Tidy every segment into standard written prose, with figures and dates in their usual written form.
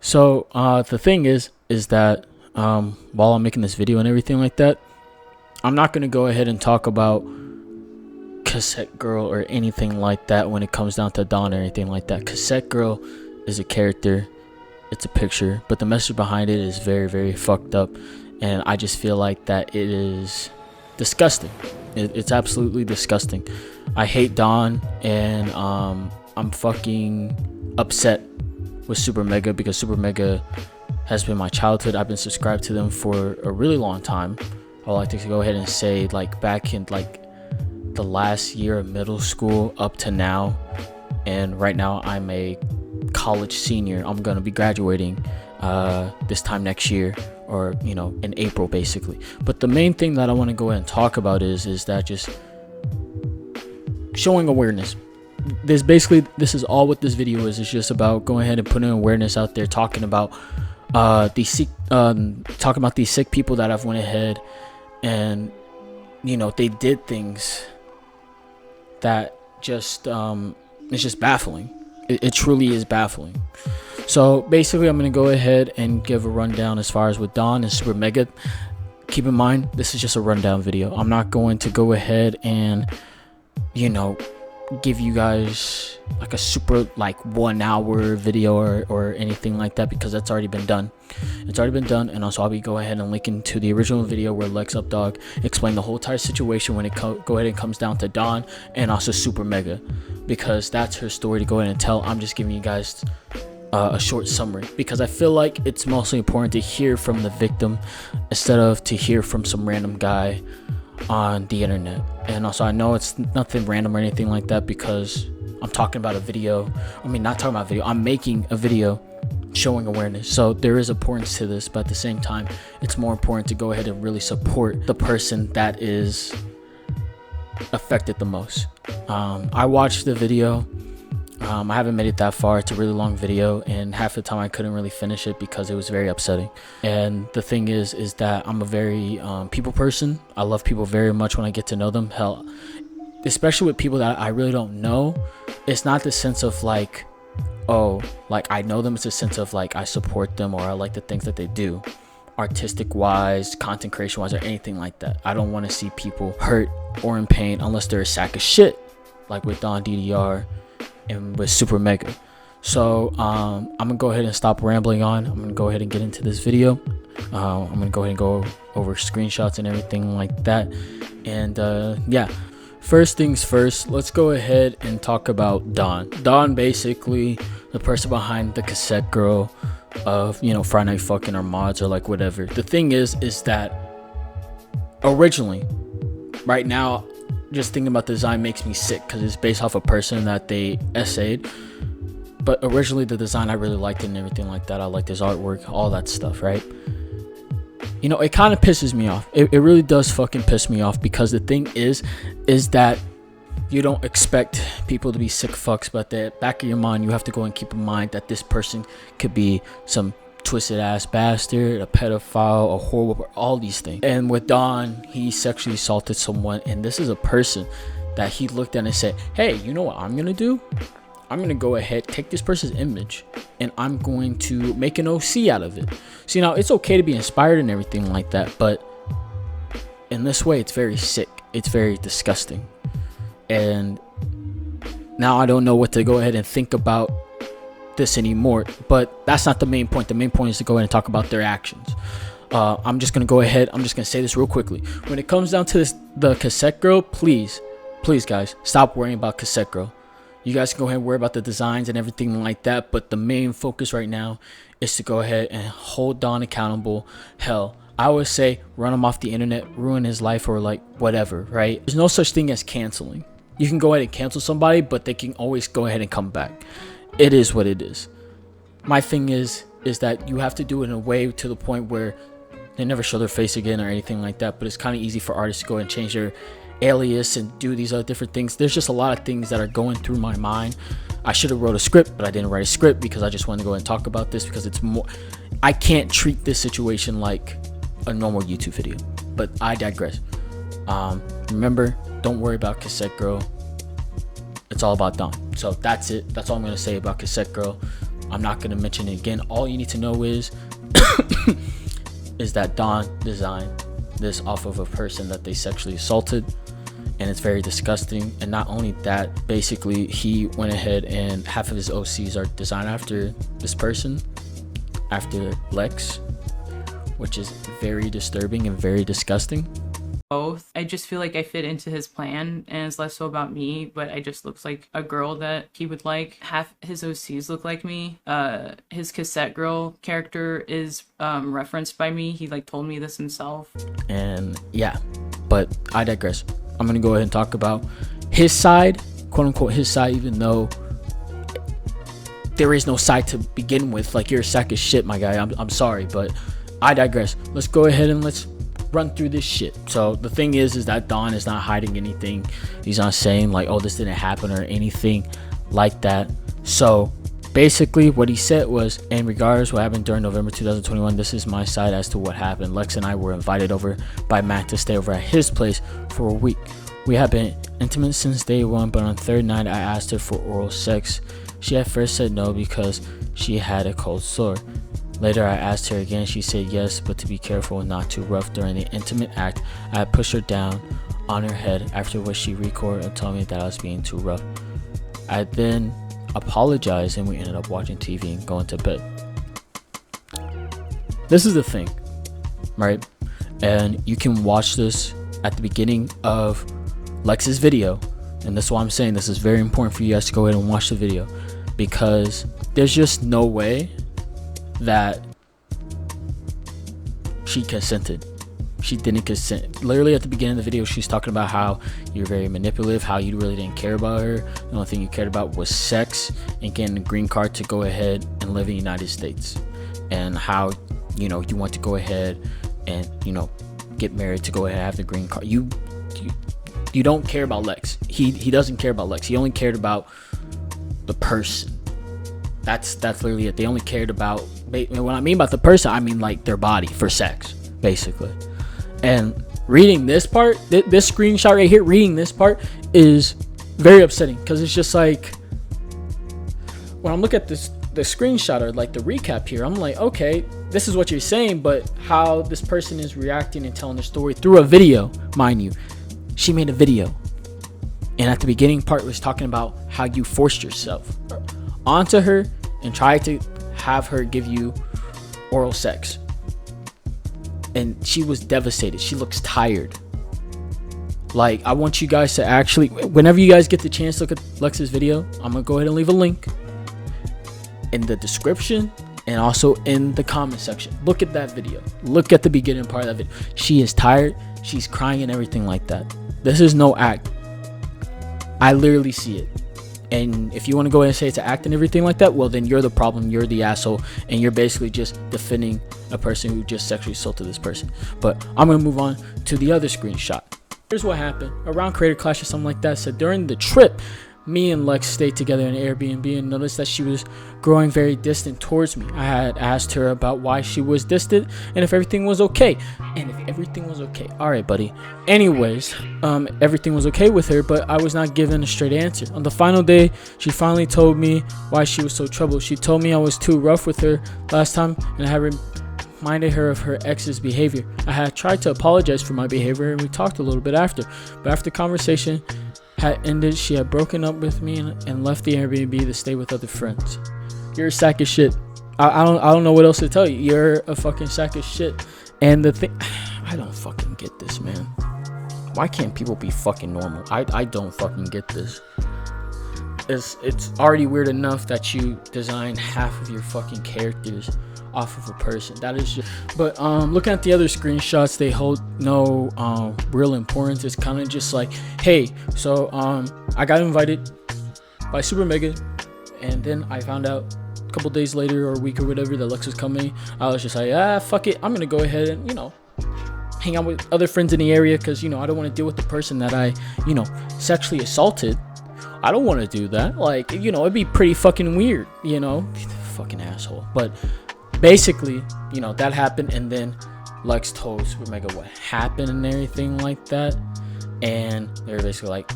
So the thing is that while I'm making this video and everything like that, I'm not gonna go ahead and talk about Cassette Girl or anything like that when it comes down to Don or anything like that. Cassette Girl is a character, it's a picture, but the message behind it is very, very fucked up, and I just feel like that it is disgusting. It's absolutely disgusting. I hate Don, and I'm fucking upset with SuperMega because SuperMega has been my childhood. I've been subscribed to them for a really long time. I would like to go ahead and say, like, back in like the last year of middle school up to now, and right now I'm a college senior. I'm gonna be graduating this time next year, or in April basically. But the main thing that I want to go ahead and talk about is that just showing awareness. This is all what this video is. It's just about going ahead and putting awareness out there, talking about these sick people that I've went ahead and they did things that just it's just baffling. It truly is baffling. So basically, I'm gonna go ahead and give a rundown as far as with Don and SuperMega. Keep in mind, this is just a rundown video. I'm not going to go ahead and give you guys like a super 1 hour video or anything like that, because that's already been done. It's already been done. And also I'll be go ahead and link into the original video where Lex Updog explained the whole entire situation when it go ahead and comes down to Don and also SuperMega, because that's her story to go ahead and tell. I'm just giving you guys a short summary because I feel like it's mostly important to hear from the victim instead of to hear from some random guy on the internet. And also I know it's nothing random or anything like that, because I'm talking about a video. Not talking about a video, I'm making a video showing awareness. So there is importance to this, but at the same time it's more important to go ahead and really support the person that is affected the most. I watched the video. I haven't made it that far. It's a really long video, and half the time I couldn't really finish it because it was very upsetting. And the thing is that I'm a very people person. I love people very much when I get to know them. Hell, especially with people that I really don't know. It's not the sense of I know them. It's a sense of I support them, or I like the things that they do, artistic wise, content creation wise, or anything like that. I don't want to see people hurt or in pain unless they're a sack of shit, like with Don Dondrr and with SuperMega. So I'm gonna go ahead and stop rambling on. I'm gonna go ahead and get into this video. I'm gonna go ahead and go over screenshots and everything like that. And yeah, first things first, let's go ahead and talk about Don. Don, basically the person behind the Cassette Girl of Friday Night Fucking or mods or whatever. The thing is that originally, right now, just thinking about the design makes me sick because it's based off a person that they essayed. But originally the design, I really liked it and everything like that. I liked his artwork, all that stuff, right? It kind of pisses me off. It really does fucking piss me off, because the thing is that you don't expect people to be sick fucks, but at the back of your mind, you have to go and keep in mind that this person could be some twisted ass bastard, a pedophile, a horrible, all these things. And with Don, he sexually assaulted someone, and this is a person that he looked at and said, hey, you know what I'm gonna do? I'm gonna go ahead, take this person's image, and I'm going to make an OC out of it. See, now it's okay to be inspired and everything like that, but in this way, it's very sick. It's very disgusting. And now I don't know what to go ahead and think about this anymore, but that's not the main point. The main point is to go ahead and talk about their actions. I'm just gonna go ahead, I'm just gonna say this real quickly. When it comes down to the Cassette Girl, please guys, stop worrying about Cassette Girl. You guys can go ahead and worry about the designs and everything like that, but the main focus right now is to go ahead and hold Don accountable. Hell, I would say run him off the internet, ruin his life, or whatever, right? There's no such thing as canceling. You can go ahead and cancel somebody, but they can always go ahead and come back. It is what it is. My thing is that you have to do it in a way to the point where they never show their face again or anything like that. But it's kind of easy for artists to go and change their alias and do these other different things. There's just a lot of things that are going through my mind. I should have wrote a script, but I didn't write a script because I just wanted to go and talk about this, because it's more, I can't treat this situation like a normal YouTube video. But I digress. Remember, don't worry about Cassette Girl. It's all about Don. So that's it. That's all I'm going to say about Cassette Girl. I'm not going to mention it again. All you need to know is is that Don designed this off of a person that they sexually assaulted, and it's very disgusting. And not only that, basically he went ahead and half of his OCs are designed after this person, after Lex, which is very disturbing and very disgusting. Both. I just feel like I fit into his plan, and it's less so about me, but I just looks like a girl that he would like. Half his OCs look like me. His cassette girl character is referenced by me. He like told me this himself. And yeah, but I digress. I'm gonna go ahead and talk about his side, quote unquote his side, even though there is no side to begin with. Like, you're a sack of shit, my guy. I'm sorry, but I digress. Let's go ahead and let's run through this shit. So the thing is that Don is not hiding anything. He's not saying like, oh, this didn't happen or anything like that. So basically what he said was, in regards to what happened during November 2021, this is my side as to what happened. Lex and I were invited over by Matt to stay over at his place for a week. We have been intimate since day one, but on third night I asked her for oral sex. She at first said no because she had a cold sore. Later I asked her again, she said yes, but to be careful and not too rough. During the intimate act, I pushed her down on her head, after which she recorded and told me that I was being too rough. I then apologized and we ended up watching TV and going to bed. This is the thing, right? And you can watch this at the beginning of Lex's video, and that's why I'm saying this is very important for you guys to go ahead and watch the video, because there's just no way that she consented. She didn't consent. Literally at the beginning of the video, she's talking about how you're very manipulative, how you really didn't care about her. The only thing you cared about was sex and getting a green card to go ahead and live in the United States, and how, you know, you want to go ahead and, you know, get married to go ahead and have the green card. You don't care about Lex. He doesn't care about Lex. He only cared about the person. That's literally it. They only cared about, when I mean about the person, I mean like their body for sex, basically. And reading this part, this screenshot right here, reading this part is very upsetting, because it's just like, when I'm looking at this, the screenshot or like the recap here, I'm like, okay, this is what you're saying, but how this person is reacting and telling their story through a video, mind you. She made a video, and at the beginning part was talking about how you forced yourself onto her and tried to have her give you oral sex, and she was devastated. She looks tired. Like, I want you guys to actually, whenever you guys get the chance to look at Lex's video, I'm gonna go ahead and leave a link in the description and also in the comment section. Look at that video. Look at the beginning part of that video. She is tired. She's crying and everything like that. This is no act. I literally see it. And if you want to go ahead and say it's an act and everything like that, well, then you're the problem. You're the asshole, and you're basically just defending a person who just sexually assaulted this person. But I'm gonna move on to the other screenshot. Here's what happened around Creator Clash or something like that. So during the trip, me and Lex stayed together in Airbnb and noticed that she was growing very distant towards me. I had asked her about why she was distant and if everything was okay. And if everything was okay, all right, buddy. Anyways, everything was okay with her, but I was not given a straight answer. On the final day, she finally told me why she was so troubled. She told me I was too rough with her last time, and I had reminded her of her ex's behavior. I had tried to apologize for my behavior, and we talked a little bit after. But after the conversation had ended, she had broken up with me and left the Airbnb to stay with other friends. You're a sack of shit. I don't know what else to tell you. You're a fucking sack of shit. And the thing, I don't fucking get this, man. Why can't people be fucking normal? I don't fucking get this. It's already weird enough that you design half of your fucking characters off of a person. That is just, but looking at the other screenshots, they hold no real importance. It's kind of just like, hey, so I got invited by SuperMega, and then I found out a couple days later or a week or whatever that Lex was coming. I was just like, fuck it, I'm gonna go ahead and, you know, hang out with other friends in the area, because, you know, I don't want to deal with the person that I, you know, sexually assaulted. I don't want to do that. Like, you know, it'd be pretty fucking weird, you know. Fucking asshole. But basically, you know, that happened, and then Lex told SuperMega what happened and everything like that, and they were basically like,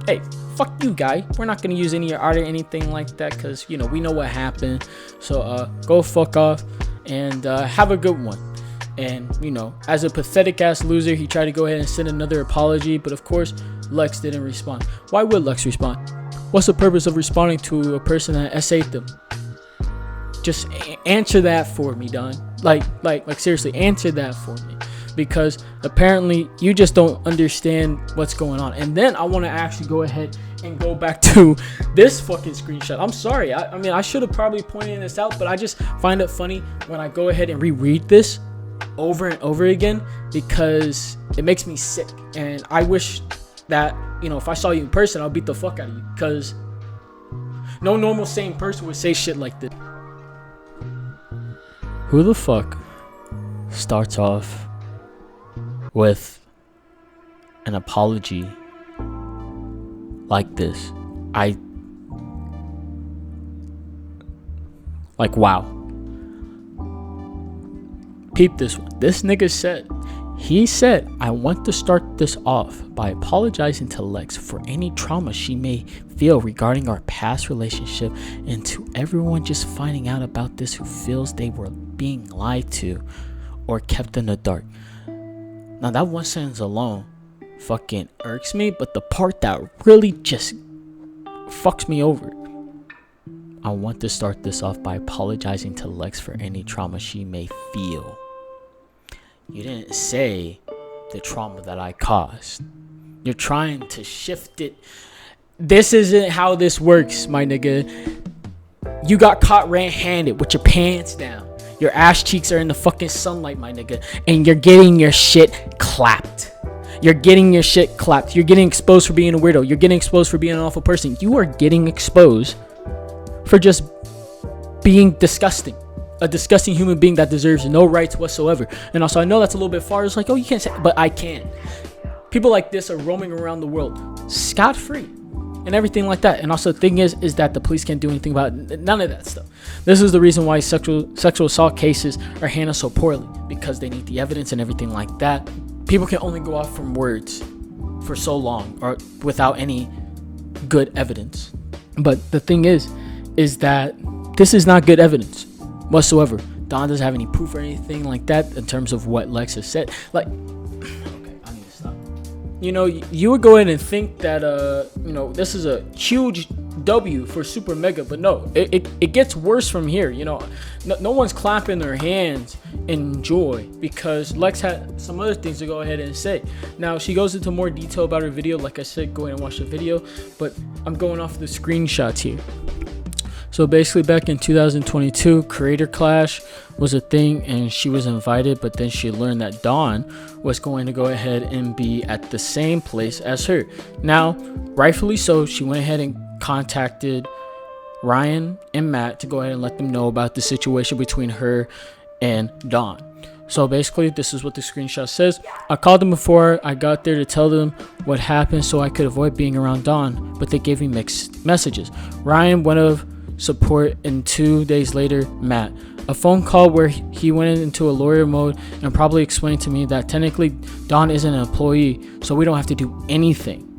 hey, fuck you, guy. We're not gonna use any of your art or anything like that, because you know we know what happened. So go fuck off and have a good one. And you know, as a pathetic ass loser, he tried to go ahead and send another apology, but of course Lex didn't respond. Why would Lex respond? What's the purpose of responding to a person that essayed them? Just answer that for me, Don. Like seriously, answer that for me, because apparently you just don't understand what's going on. And then I want to actually go ahead and go back to this fucking screenshot. I'm sorry. I mean, I should have probably pointed this out, but I just find it funny when I go ahead and reread this over and over again, because it makes me sick. And I wish that, you know, if I saw you in person, I'll beat the fuck out of you, because no normal sane person would say shit like this. Who the fuck starts off with an apology like this? Wow. Peep this one. This nigga said, I want to start this off by apologizing to Lex for any trauma she may feel regarding our past relationship, and to everyone just finding out about this who feels they were being lied to or kept in the dark. Now that one sentence alone fucking irks me, but the part that really just fucks me over: I want to start this off by apologizing to Lex for any trauma she may feel. You didn't say the trauma that I caused. You're trying to shift it. This isn't how this works, my nigga. You got caught red-handed with your pants down. Your ass cheeks are in the fucking sunlight, my nigga. And you're getting your shit clapped. You're getting your shit clapped. You're getting exposed for being a weirdo. You're getting exposed for being an awful person. You are getting exposed for just being disgusting. A disgusting human being that deserves no rights whatsoever. And also, I know that's a little bit far. It's like, oh, you can't say, but I can. People like this are roaming around the world scot-free and everything like that. And also, the thing is that the police can't do anything about it. None of that stuff. This is the reason why sexual assault cases are handled so poorly, because they need the evidence and everything like that. People can only go off from words for so long, or without any good evidence. But the thing is that this is not good evidence whatsoever. Don doesn't have any proof or anything like that in terms of what Lex has said. Like, okay, I need to stop. You know, you would go in and think that you know, this is a huge W for SuperMega, but no, it gets worse from here. You know, no one's clapping their hands in joy, because Lex had some other things to go ahead and say. Now, she goes into more detail about her video. Like I said, go ahead and watch the video, but I'm going off the screenshots here. So basically, back in 2022, Creator Clash was a thing, and she was invited, but then she learned that Don was going to go ahead and be at the same place as her. Now, rightfully so, she went ahead and contacted Ryan and Matt to go ahead and let them know about the situation between her and Don. So basically, this is what the screenshot says. I called them before I got there to tell them what happened so I could avoid being around Don, but they gave me mixed messages. Ryan went of support, and 2 days later, Matt. A phone call where he went into a lawyer mode and probably explained to me that technically Don isn't an employee, so we don't have to do anything.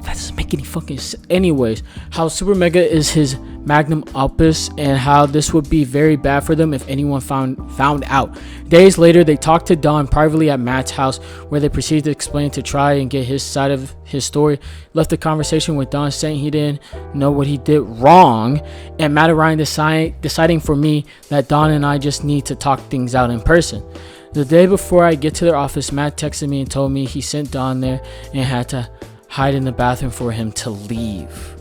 That doesn't make any fucking sense. Anyways, how SuperMega is his magnum opus, and how this would be very bad for them if anyone found out. Days later, they talked to Don privately at Matt's house, where they proceeded to explain to try and get his side of his story. Left the conversation with Don saying he didn't know what he did wrong, and Matt and Ryan deciding for me that Don and I just need to talk things out in person. The day before I get to their office, Matt texted me and told me he sent Don there and had to hide in the bathroom for him to leave.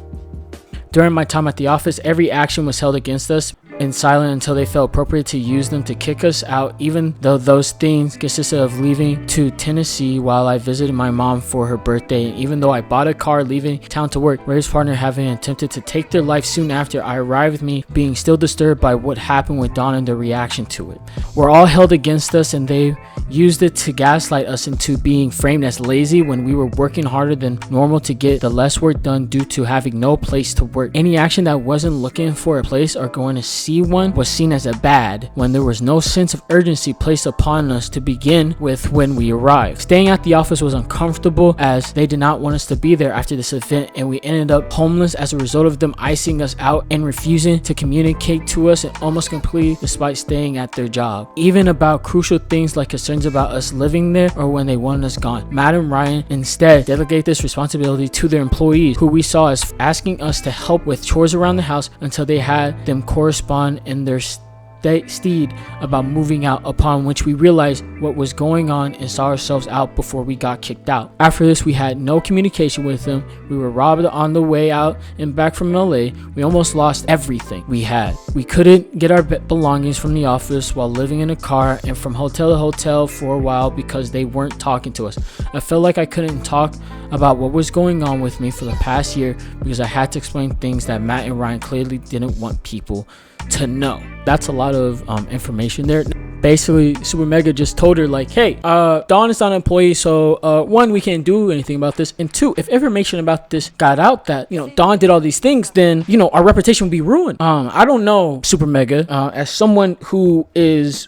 During my time at the office, every action was held against us in silence until they felt appropriate to use them to kick us out, even though those things consisted of leaving to Tennessee while I visited my mom for her birthday, and even though I bought a car leaving town to work. Ray's partner having attempted to take their life soon after I arrived, with me being still disturbed by what happened with Don and their reaction to it. Were all held against us, and they used it to gaslight us into being framed as lazy when we were working harder than normal to get the less work done due to having no place to work. Any action that wasn't looking for a place or going to see one was seen as a bad when there was no sense of urgency placed upon us to begin with when we arrived. Staying at the office was uncomfortable as they did not want us to be there after this event, and we ended up homeless as a result of them icing us out and refusing to communicate to us and almost completely despite staying at their job. Even about crucial things like concerns about us living there or when they wanted us gone. Matt and Ryan instead delegate this responsibility to their employees, who we saw as asking us to help with chores around the house until they had them correspond in their steed about moving out, upon which we realized what was going on and saw ourselves out before we got kicked out. After this, we had no communication with them. We were robbed on the way out and back from LA. We almost lost everything we had. We couldn't get our belongings from the office while living in a car and from hotel to hotel for a while because they weren't talking to us. I felt like I couldn't talk about what was going on with me for the past year because I had to explain things that Matt and Ryan clearly didn't want people to know. That's a lot of information there. Basically, SuperMega just told her like, hey, Don is not an employee, so one, we can't do anything about this, and two, if information about this got out that, you know, Don did all these things, then, you know, our reputation would be ruined. I don't know, SuperMega, as someone who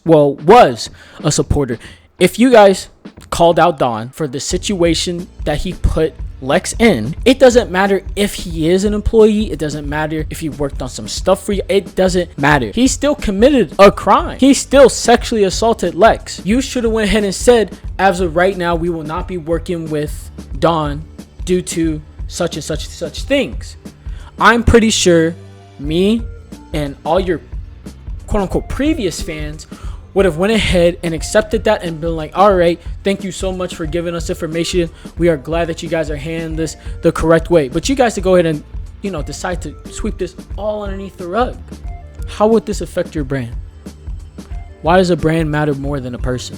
was a supporter, if you guys called out Don for the situation that he put Lex in, it doesn't matter if he is an employee, it doesn't matter if he worked on some stuff for you, it doesn't matter. He still committed a crime. He still sexually assaulted Lex. You should have went ahead and said, as of right now, we will not be working with Don due to such and such things. I'm pretty sure me and all your quote unquote previous fans would have went ahead and accepted that and been like, all right, thank you so much for giving us information. We are glad that you guys are handling this the correct way. But you guys to go ahead and, you know, decide to sweep this all underneath the rug. How would this affect your brand? Why does a brand matter more than a person?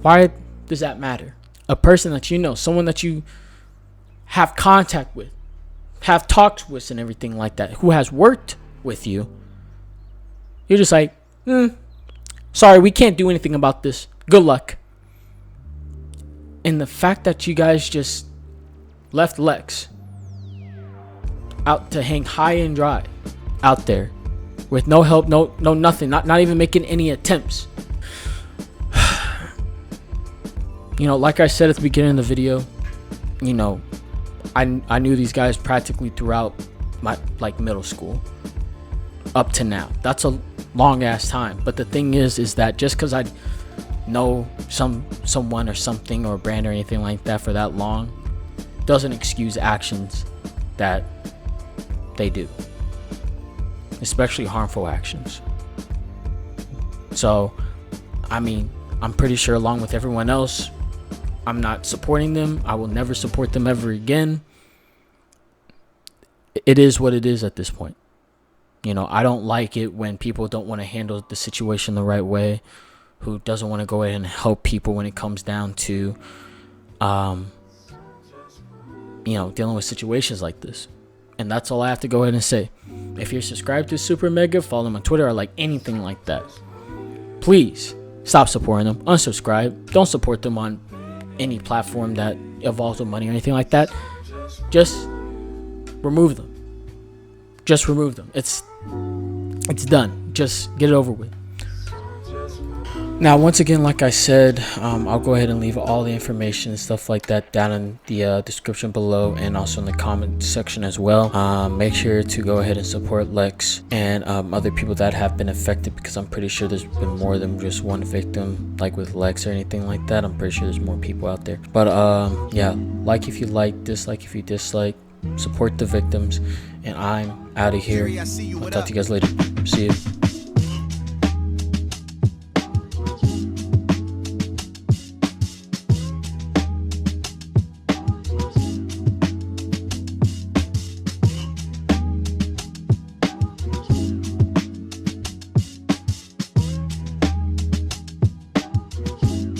Why does that matter? A person that you know, someone that you have contact with, have talked with and everything like that, who has worked with you, you're just like, sorry, we can't do anything about this. Good luck. And the fact that you guys just left Lex out to hang high and dry out there with no help, no nothing, not even making any attempts. You know, like I said at the beginning of the video, you know, I knew these guys practically throughout my middle school up to now. That's a long ass time, but the thing is that just because I know someone or something or a brand or anything like that for that long doesn't excuse actions that they do, especially harmful actions. So I mean, I'm pretty sure along with everyone else, I'm not supporting them. I will never support them ever again. It is what it is at this point. You know, I don't like it when people don't want to handle the situation the right way, who doesn't want to go ahead and help people when it comes down to, you know, dealing with situations like this. And that's all I have to go ahead and say. If you're subscribed to SuperMega, follow them on Twitter or like anything like that, please stop supporting them. Unsubscribe. Don't support them on any platform that involves with money or anything like that. Just remove them. Just remove them. It's done. Just get it over with. Now, once again, like I said, I'll go ahead and leave all the information and stuff like that down in the description below and also in the comment section as well. Make sure to go ahead and support Lex and other people that have been affected, because I'm pretty sure there's been more than just one victim, like with Lex or anything like that. I'm pretty sure there's more people out there. But yeah, like if you like, dislike if you dislike, support the victims, and I'm out of here. I'll talk to you guys later. See you.